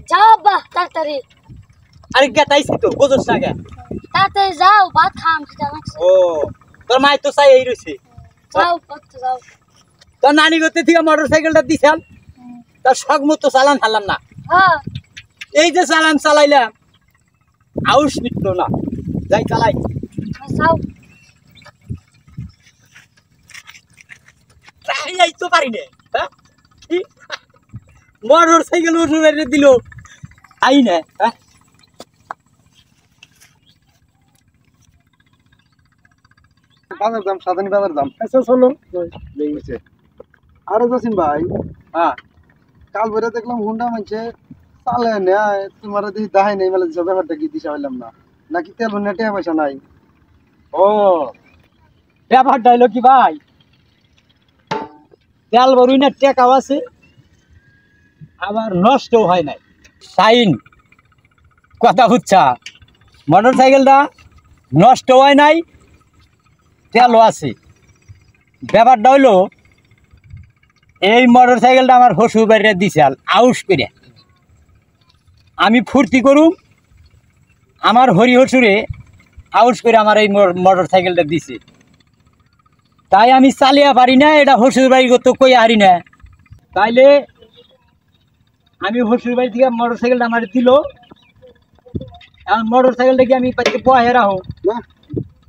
যাও আব্বা তাড়াতাড়ি। আরে গেতাইছি তো বুঝছ না গে। তাড়াতাড়ি যাও ভাত খাম জানাচ্ছি। ও তোর মাই তো চাই এই রইছে। যাও করতে যাও। তোর নানি গতে থেকে মোটরসাইকেলটা দিছাল তার শখ মতো চালান হারলাম না। হ্যাঁ এই যে চালান চালাইলাম আউশ মিটলো না, যাই চালাই। যাও। তাই তো পারি না, হ্যাঁ মোটরসাইকেল উঠে দিল তাই না। হ্যাঁ বাজার দাম সাধারণ বাজার দাম আচ্ছা চলো দেখেছে। আরো জসিম ভাই হ্যাঁ কাল বেড়ে দেখলাম হুন্ডা মানছে চালে নেয় তোমার দেখি দেখাই নেই মানে ব্যাপারটা কি দিশা হইলাম না, নাকি তেল হুন্ডা টেয়া পয়সা নাই? ও ব্যাপারটা হইলো কি ভাই, তেল বড়ই না টেকাও আছে আবার নষ্ট হয় নাই। সাইন কথা বুঝছা, মোটর সাইকেলটা নষ্ট হয় নাই তেলও আছে। ব্যাপারটা হইলো এই মোটর সাইকেলটা আমার শ্বশুর বাড়িতে দিছে আউস করে। আমি ফুর্তি করুম, আমার হরি হসুরে আউস করে আমার এই মোটর সাইকেলটা দিছে, তাই আমি চালিয়ে পারি না। এটা শ্বশুর বাড়ি তো কই হারি না, তাইলে আমি শ্বশুর বাড়ি থেকে মোটর সাইকেলটা আমার দিল। এখন মোটর সাইকেলটা কি আমি পাচ্ছি বহে রাখো না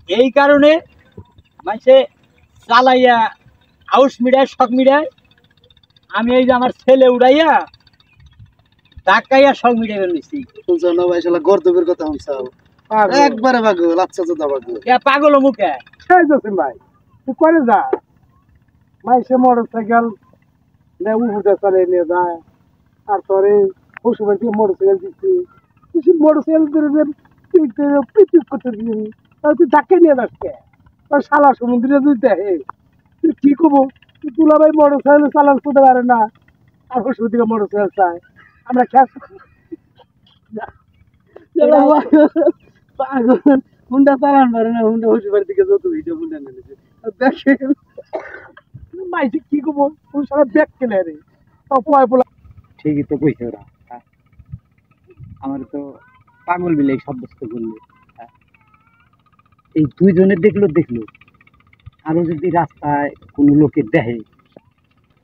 এই কারণে মানে চালাইয়া আউস মিডায় শখ মিডায় আমি এই যে আমার ছেলে উড়াইয়া ধাক্কাইয়া শখ মিডাই নিচ্ছি। শুনছো না ভাই শালা গর্দবের কথা শুনছাও একবারে পাগল আচ্ছা চোদা পাগল। পাগল মুখে এই জসিম ভাই তুই করে যা মাইসে মোটর সাইকেল উঠে চলে নিয়ে যায় আর তোর পশু বাড়ি থেকে মোটর সাইকেল দিচ্ছি তুই মোটর সাইকেল পিক করতে দিবি তুই ধাক্কে নিয়ে যাচ্ছে তোর শালা সমুদ্রে যদি দেখে তুই কি করবো? তুই তুলা ভাই মোটর সাইকেল চালান করতে পারে না আর পশু থেকে মোটর সাইকেল চায় আমরা খেয়াল পাগল হুন্ডা চালান পারে না, হুন্ডা পশু বাড়ি থেকে যত ভিডিও হুন্ডা নিয়েছে দেখে মাইসে কি করবো তুই সারা ব্যাগ কেনে রে পোলা। ঠিকই তো কইছে ওরা, আমার তো পাগল বিলে সাব্যস্ত করলো। এই দুইজনে দেখলো আরো যদি রাস্তায় কোনো লোকে দেখে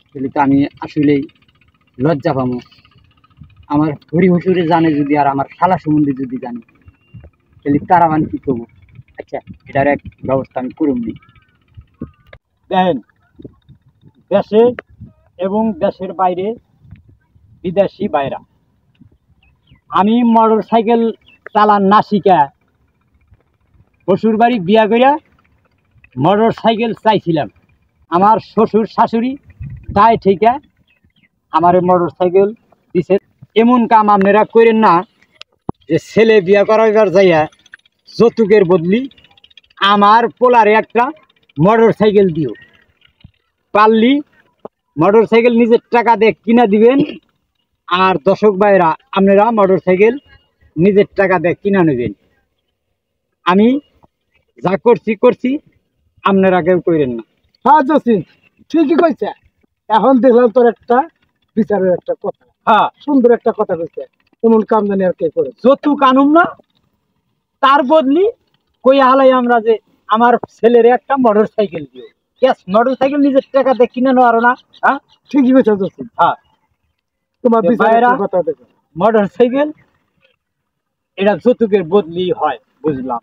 তাহলে তো আমি আসলেই লজ্জা পাবো। আমার হরি হসুরে জানে যদি আর আমার শালা সম্বন্ধে যদি জানে তাহলে তারা মানে কি করবো। আচ্ছা এটার এক ব্যবস্থা আমি করুন নি। দেখেন দেশে এবং দেশের বাইরে বিদেশি বাইরা আমি মোটর সাইকেল চালান না শিখা শ্বশুর বাড়ি বিয়া করিয়া মোটর সাইকেল চাইছিলাম। আমার শ্বশুর শাশুড়ি তাই ঠিক আমার মোটর সাইকেল দিছে। এমন কাম আপনারা করেন না যে ছেলে বিয়া করাইবার যাইয়া যৌতুকের বদলি আমার পোলারে একটা মোটর সাইকেল দিও। পারলি মোটর সাইকেল নিজের টাকা দিয়ে কিনা দিবেন, আর দর্শক ভাইরা আপনারা মোটর সাইকেল নিজের টাকা দিয়ে কিনা নেবেন। আমি যা করছি আপনারা কেউ করেন না। হ্যাঁ জসিম ঠিকই কইছে। এখন দেখলাম তোর একটা বিচারের একটা কথা, হ্যাঁ সুন্দর একটা কথা কইছে, এমন কাম জানি আর কে করে যৌতুক কানুন না, তার বদলি কই হালাই আমরা যে আমার ছেলের একটা মোটর সাইকেল দিও। ক্যাশ মোটর সাইকেল নিজের টাকা দিয়ে কিনে নেওয়ার না। হ্যাঁ ঠিকই কইছে জসিম। হ্যাঁ তোমার বিচারের কথা দেখো। মোটর সাইকেল এটা যৌতুকের বদলি হয়, বুঝলাম।